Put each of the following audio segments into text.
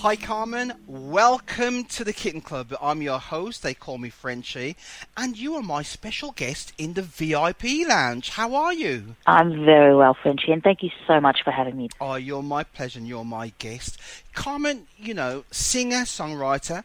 Hi Carmen, welcome to the Kitten Club. I'm your host, they call me Frenchie, and you are my special guest in the VIP lounge. How are you? I'm very well, Frenchie, and thank you so much for having me. Oh, you're my pleasure and you're my guest. Carmen, singer, songwriter.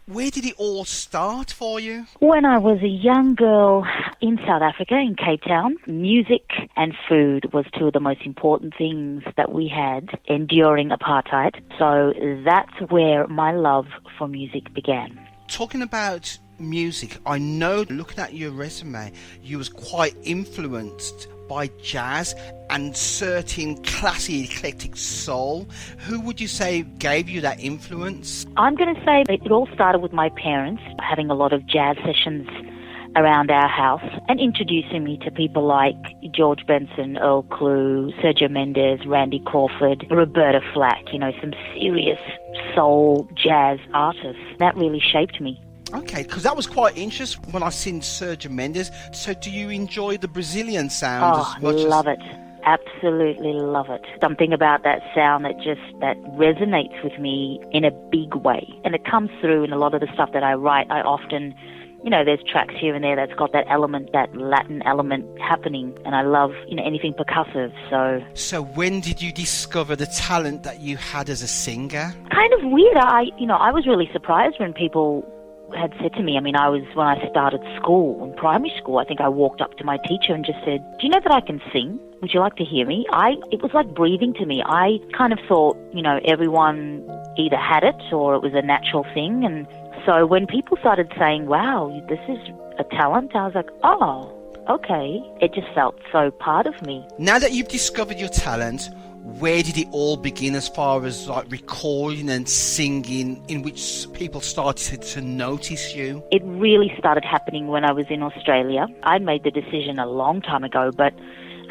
Where did it all start for you? When I was a young girl in South Africa, in Cape Town, music and food was two of the most important things that we had enduring apartheid. So that's where my love for music began. Talking about music, I know looking at your resume, you was quite influenced by jazz and certain classy eclectic soul. Who would you say gave you that influence? I'm going to say it all started with my parents having a lot of jazz sessions around our house and introducing me to people like George Benson, Earl Klugh, Sergio Mendes, Randy Crawford, Roberta Flack, some serious soul jazz artists. That really shaped me. Okay, because that was quite interesting when I seen Sergio Mendes. So do you enjoy the Brazilian sound as much? Love it. Absolutely love it. Something about that sound that resonates with me in a big way. And it comes through in a lot of the stuff that I write. I often, there's tracks here and there that's got that element, that Latin element happening. And I love, anything percussive, So when did you discover the talent that you had as a singer? Kind of weird. I was really surprised when people had said to me, when I started school, in primary school, I think I walked up to my teacher and just said, do you know that I can sing? Would you like to hear me? It was like breathing to me. I kind of thought, everyone either had it or it was a natural thing. And so when people started saying, wow, this is a talent, I was like, oh, okay. It just felt so part of me. Now that you've discovered your talent, where did it all begin as far as like recording and singing, in which people started to notice you? It really started happening when I was in Australia. I made the decision a long time ago, but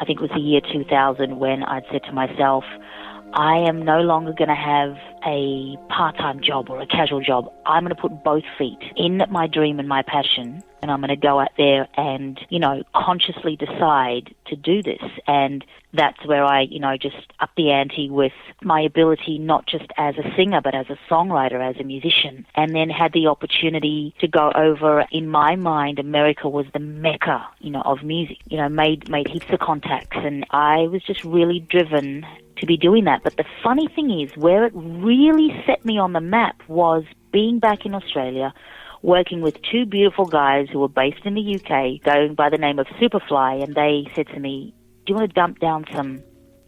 I think it was the year 2000 when I'd said to myself, I am no longer going to have a part-time job or a casual job. I'm going to put both feet in my dream and my passion, and I'm going to go out there and, consciously decide to do this. And that's where I, just upped the ante with my ability, not just as a singer, but as a songwriter, as a musician. And then had the opportunity to go over, in my mind, America was the mecca, of music, made heaps of contacts. And I was just really driven to be doing that. But the funny thing is, where it really set me on the map was being back in Australia, working with two beautiful guys who were based in the UK, going by the name of Superfly, and they said to me, do you want to dump down some,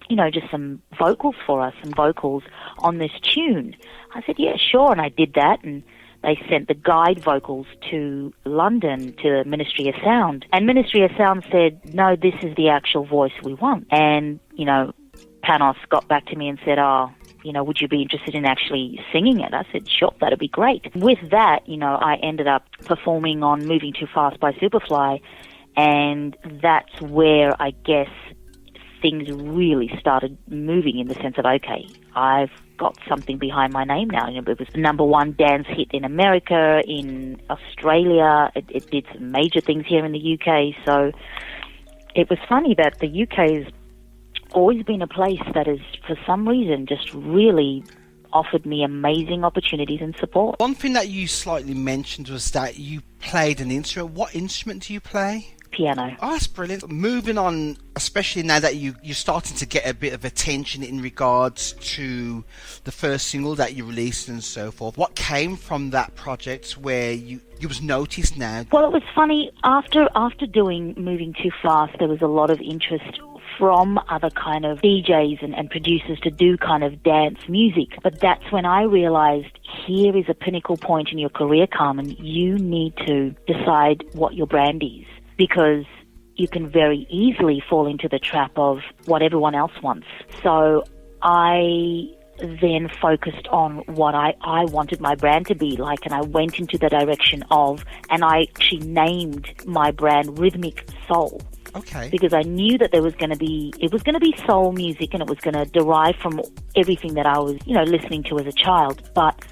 just some vocals for us, some vocals on this tune? I said, yeah, sure, and I did that, and they sent the guide vocals to London, to Ministry of Sound, and Ministry of Sound said, no, this is the actual voice we want. And, Panos got back to me and said, would you be interested in actually singing it? I said, sure, that'd be great. With that, I ended up performing on Moving Too Fast by Superfly, and that's where I guess things really started moving in the sense of, okay, I've got something behind my name now. It was the #1 dance hit in America, in Australia. It did some major things here in the UK. So it was funny that the UK's always been a place that has, for some reason, just really offered me amazing opportunities and support. One thing that you slightly mentioned was that you played an instrument. What instrument do you play? Piano. Oh, that's brilliant. Moving on, especially now that you're starting to get a bit of attention in regards to the first single that you released and so forth. What came from that project where you was noticed now? Well, it was funny. After doing Moving Too Fast, there was a lot of interest from other kind of DJs and producers to do kind of dance music. But that's when I realized, here is a pinnacle point in your career, Carmen. You need to decide what your brand is, because you can very easily fall into the trap of what everyone else wants. So I then focused on what I wanted my brand to be like, and I went into the direction of, and I actually named my brand Rhythmic Soul. Okay. Because I knew that it was going to be soul music, and it was going to derive from everything that I was, listening to as a child. But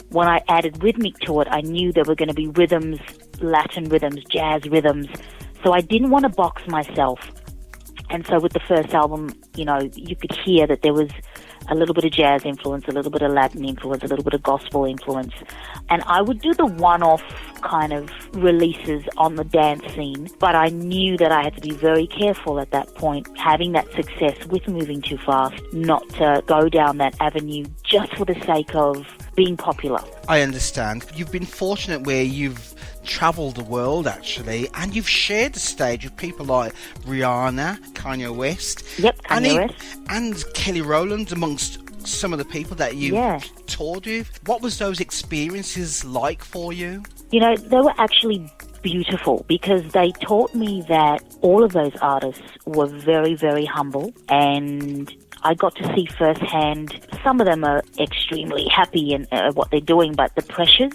when I added rhythmic to it, I knew there were going to be rhythms, Latin rhythms, jazz rhythms. So I didn't want to box myself. And so with the first album, you could hear that there was a little bit of jazz influence, a little bit of Latin influence, a little bit of gospel influence. And I would do the one-off kind of releases on the dance scene, but I knew that I had to be very careful at that point, having that success with Moving Too Fast, not to go down that avenue just for the sake of being popular. I understand. You've been fortunate where you've travelled the world, actually, and you've shared the stage with people like Rihanna, Kanye West, and Kelly Rowland, amongst some of the people that you've toured with. What was those experiences like for you? You know, they were actually beautiful because they taught me that all of those artists were very, very humble, and I got to see firsthand, some of them are extremely happy in what they're doing, but the pressures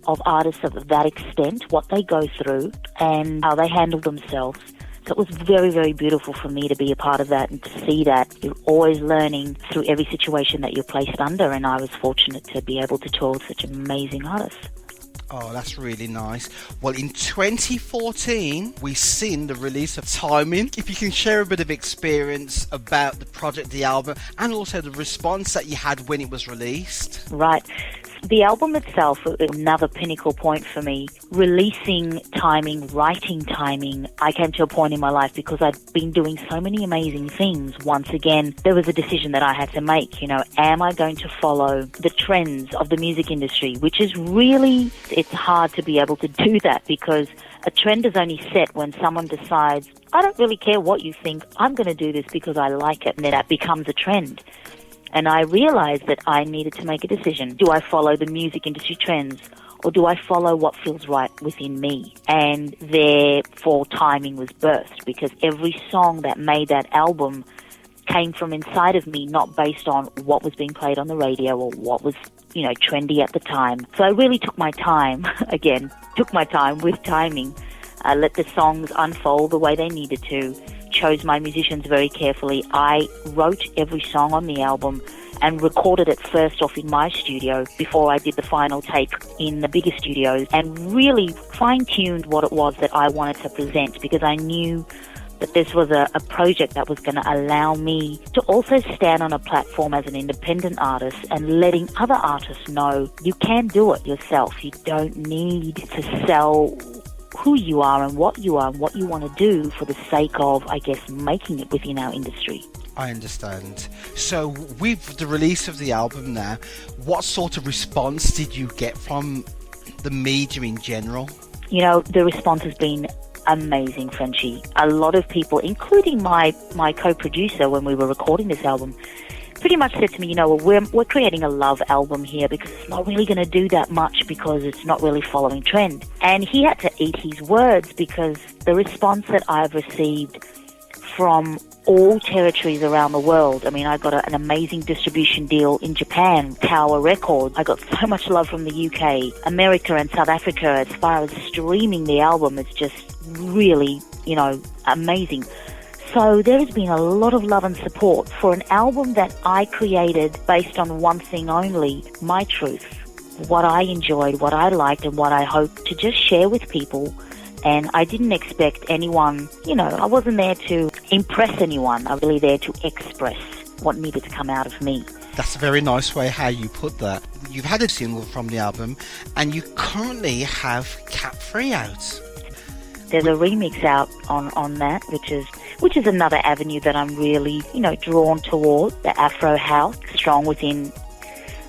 of artists of that extent, what they go through and how they handle themselves. So it was very, very beautiful for me to be a part of that and to see that you're always learning through every situation that you're placed under, and I was fortunate to be able to tour with such amazing artists. Oh, that's really nice. Well, in 2014, we seen the release of Timing. If you can share a bit of experience about the project, the album, and also the response that you had when it was released. Right. The album itself was another pinnacle point for me. Releasing Timing, writing Timing, I came to a point in my life because I'd been doing so many amazing things. Once again, there was a decision that I had to make. You know, am I going to follow the trends of the music industry? Which is really, it's hard to be able to do that because a trend is only set when someone decides, I don't really care what you think, I'm going to do this because I like it, and then that becomes a trend. And I realized that I needed to make a decision. Do I follow the music industry trends, or do I follow what feels right within me? And therefore Timing was birthed, because every song that made that album came from inside of me, not based on what was being played on the radio or what was, you know, trendy at the time. So I really took my time with Timing. I let the songs unfold the way they needed to. Chose my musicians very carefully. I wrote every song on the album and recorded it first off in my studio before I did the final take in the bigger studios, and really fine-tuned what it was that I wanted to present, because I knew that this was a project that was going to allow me to also stand on a platform as an independent artist and letting other artists know you can do it yourself. You don't need to sell who you are and what you want to do for the sake of, I guess, making it within our industry. I understand. So with the release of the album now, what sort of response did you get from the media in general? You know, the response has been amazing, Frenchie. A lot of people, including my co-producer when we were recording this album, pretty much said to me, you know, we're creating a love album here because it's not really going to do that much because it's not really following trend. And he had to eat his words, because the response that I've received from all territories around the world. I mean, I got an amazing distribution deal in Japan, Tower Records. I got so much love from the UK, America and South Africa. As far as streaming the album, it's just really, you know, amazing. So there has been a lot of love and support for an album that I created based on one thing only, my truth, what I enjoyed, what I liked, and what I hoped to just share with people. And I didn't expect anyone, you know, I wasn't there to impress anyone. I was really there to express what needed to come out of me. That's a very nice way how you put that. You've had a single from the album, and you currently have Cat Free out. There's a remix out on that, which is another avenue that I'm really, you know, drawn toward, the Afro house, strong within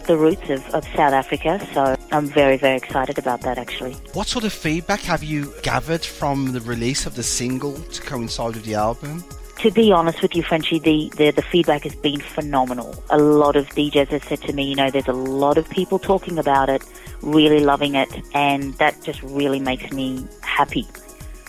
the roots of South Africa. So I'm very, very excited about that, actually. What sort of feedback have you gathered from the release of the single to coincide with the album? To be honest with you, Frenchie, the feedback has been phenomenal. A lot of DJs have said to me, you know, there's a lot of people talking about it, really loving it, and that just really makes me happy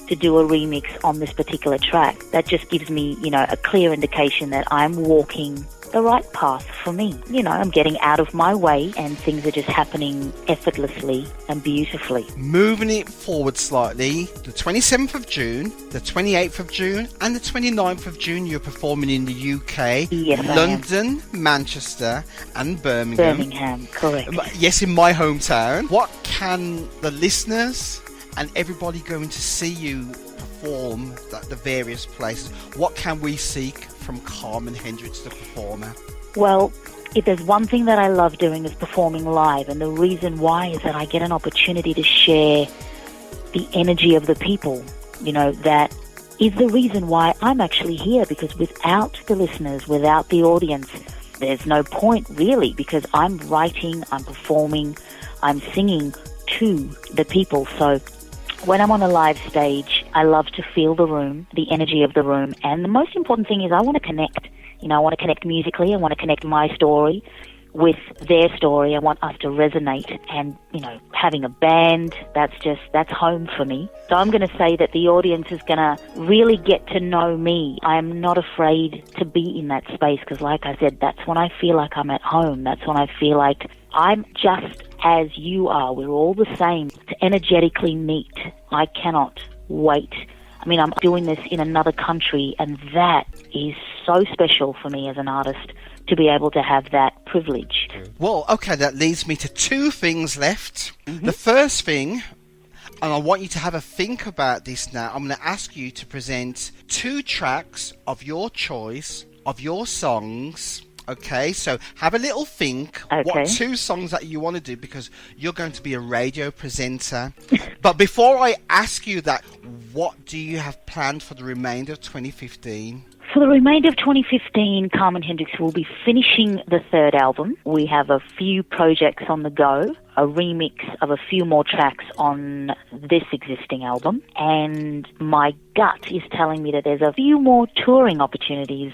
to do a remix on this particular track. That just gives me, you know, a clear indication that I'm walking the right path for me. You know, I'm getting out of my way and things are just happening effortlessly and beautifully. Moving it forward slightly, the 27th of June, the 28th of June and the 29th of June you're performing in the UK, yes, London, Manchester and Birmingham. Birmingham, correct. Yes, in my hometown. What can the listeners and everybody going to see you perform perform at the various places, what can we seek from Carmen Hendricks, the performer? Well, if there's one thing that I love doing is performing live, and the reason why is that I get an opportunity to share the energy of the people. You know, that is the reason why I'm actually here, because without the listeners, without the audience, there's no point really, because I'm writing, I'm performing, I'm singing to the people. So when I'm on a live stage, I love to feel the room, the energy of the room, and the most important thing is I want to connect. You know, I want to connect musically, I want to connect my story with their story. I want us to resonate, and, you know, having a band, that's home for me. So I'm going to say that the audience is going to really get to know me. I am not afraid to be in that space, because like I said, that's when I feel like I'm at home. That's when I feel like I'm just as you are. We're all the same. To energetically meet, I cannot wait. I mean, I'm doing this in another country, and that is so special for me as an artist to be able to have that privilege. Well, okay, that leads me to two things left. Mm-hmm. The first thing, and I want you to have a think about this now, I'm going to ask you to present 2 tracks of your choice, of your songs. Okay, so have a little think. Okay. What 2 songs that you want to do, because you're going to be a radio presenter. But before I ask you that, what do you have planned for the remainder of 2015? For the remainder of 2015, Carmen Hendricks will be finishing the 3rd album. We have a few projects on the go, a remix of a few more tracks on this existing album, and my gut is telling me that there's a few more touring opportunities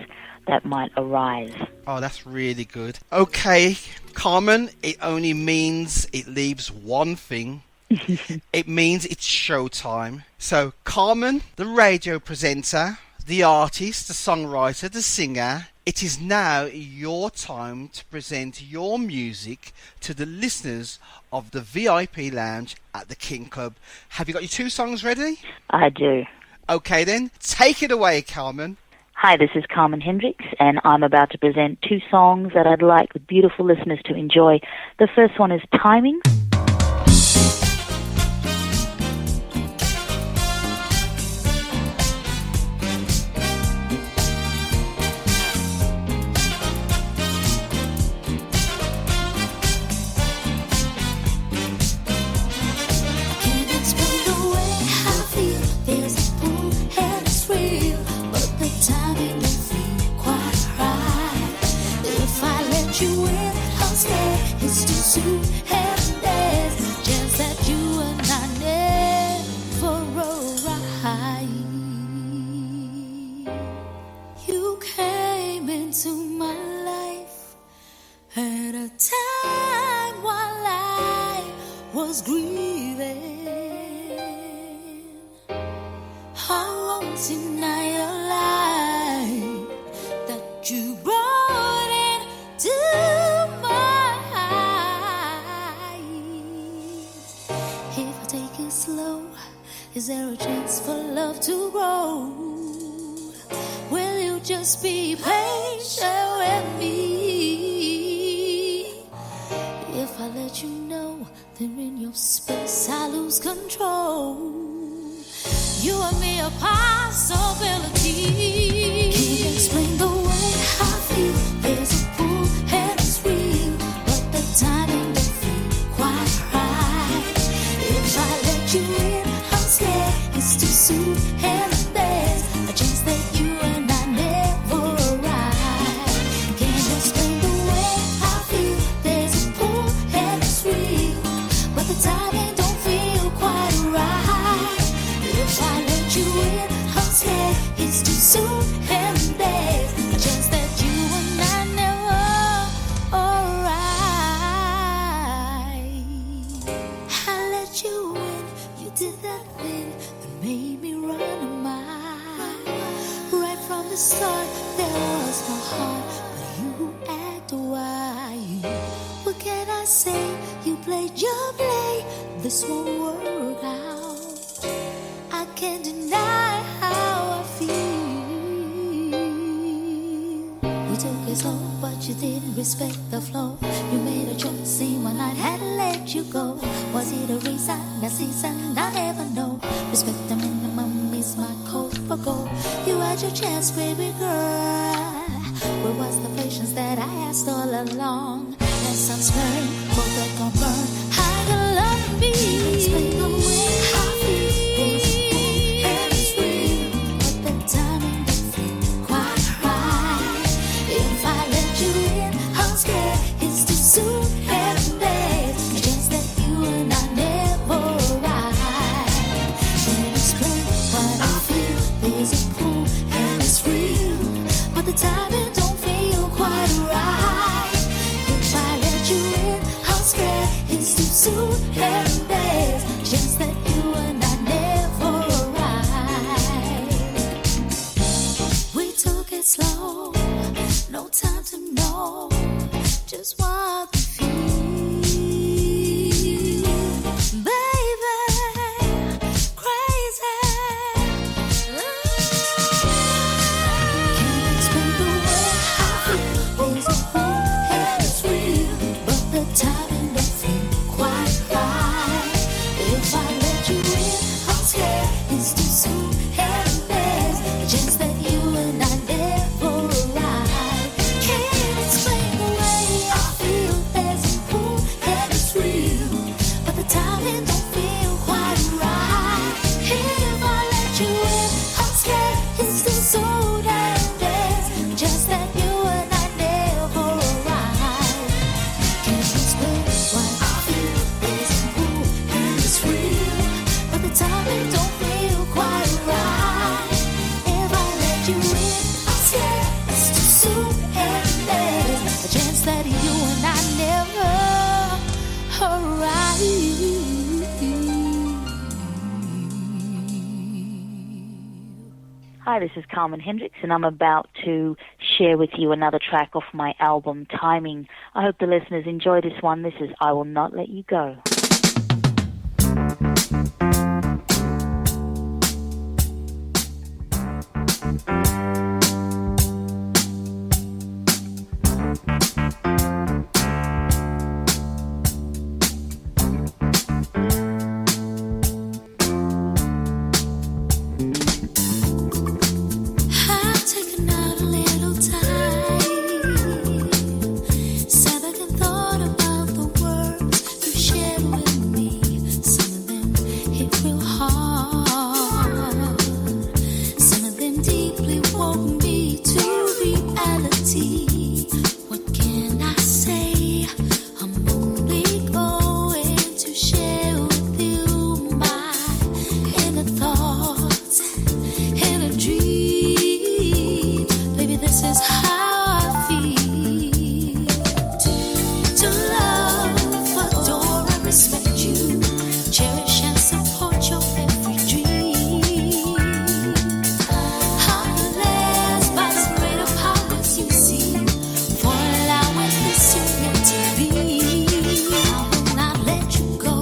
that might arise. Oh, that's really good. Okay, Carmen, it only means it leaves one thing. It means it's showtime. So, Carmen, the radio presenter, the artist, the songwriter, the singer, it is now your time to present your music to the listeners of the VIP Lounge at the King Club. Have you got your 2 songs ready? I do. Okay then, take it away, Carmen. Hi, this is Carmen Hendricks, and I'm about to present 2 songs that I'd like the beautiful listeners to enjoy. The first one is Timing. Is there a chance for love to grow? Will you just be patient with me? If I let you know, then in your space I lose control. You and me a possibility. Can't explain the way I feel. There's a pull and it's real, but the timing don't feel quite right. If I let you in, it's too soon, and there's a chance that you and I never arrive. Can't explain the way I feel. There's a pull and it's real, but the timing don't feel quite right. If I let you in, I'm scared it's too soon, and there's a chance that you and I never arrive. I let you in, you did that thing. Made me run a mile. Right from the start, there was no heart, but you acted wild. What can I say? You played your play. This won't work out. I can't deny how I feel. You took it slow, but you didn't respect the flow. You made a choice, in one night had to let you go. Was it a reason, a season? I never know. Respect the minimum is lost my coat for gold. You had your chance, baby girl. Where was the patience that I asked all along? And some spring, both that gon' burn. How you love me? Explain the way I feel. And it's real, but the timing don't feel quite right. If I let you in, I'm scared it's too soon. Every day, a chance that you and I never ride. Can't explain what I feel. There's a pull and it's real, but the timing don't feel quite right. If I let you in, I'm scared it's too soon. Every day, a chance that you and I never ride. We took it slow, no time to know just what we feel, baby, crazy. Can't explain the way I feel. There's a pull and it's real, but the timing don't feel quite right. If I let you in, I'm scared it's too soon. And there's a chance that you and I never ride. Can't explain the way I feel. There's a pull and it's real, but the timing don't feel quite right. If I let you in, I'm scared it's too soon. And there's a chance that you and I never ride. Can't explain what I feel. There's a pull and it's real, but the timing don't feel quite right. If I let you in, I'm scared it's too soon. And there's a chance that you and I never ride. Hi, this is Carmen Hendricks, and I'm about to share with you another track off my album, Timing. I hope the listeners enjoy this one. This is I Will Not Let You Go. I've taken out a little time, sat back and thought about the words you shared with me. Some of them hit real hard, some of them deeply woke me to reality. What can I say? I'm only going to share with you my inner thoughts, inner dream. Baby, this is how I feel. To love, adore, and respect you, cherish and support your every dream. Heartless by the great of powers you see, for allowing this union to be. I will not let you go.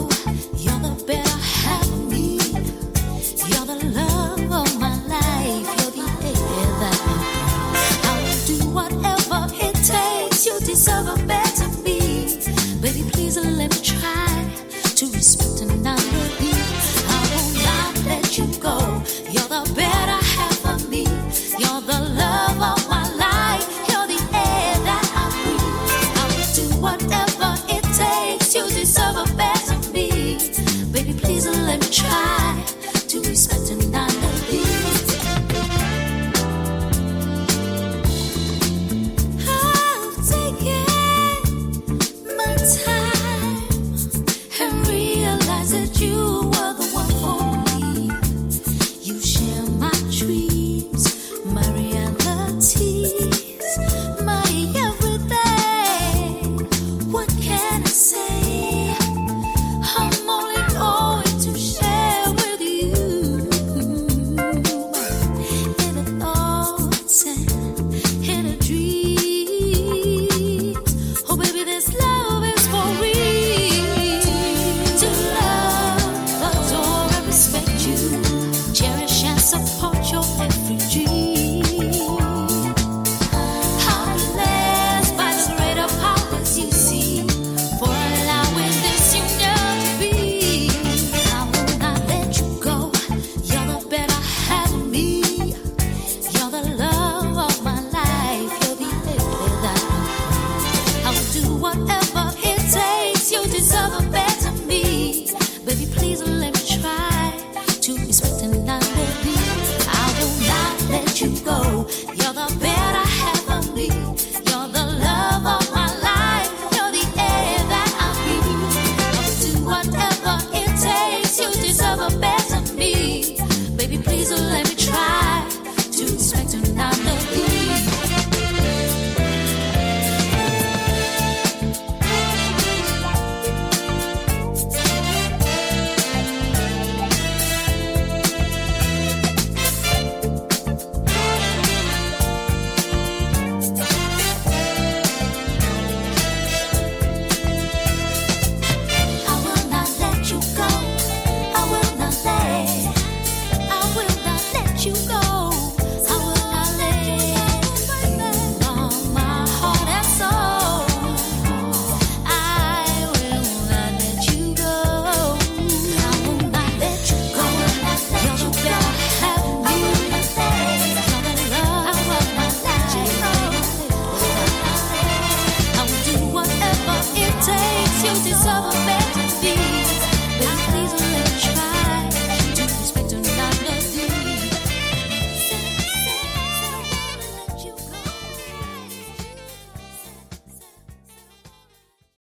You're the better half of me. You're the love of my life. You're the air that I breathe. I will do whatever it takes. You deserve a better me. Baby, please let me try to respect and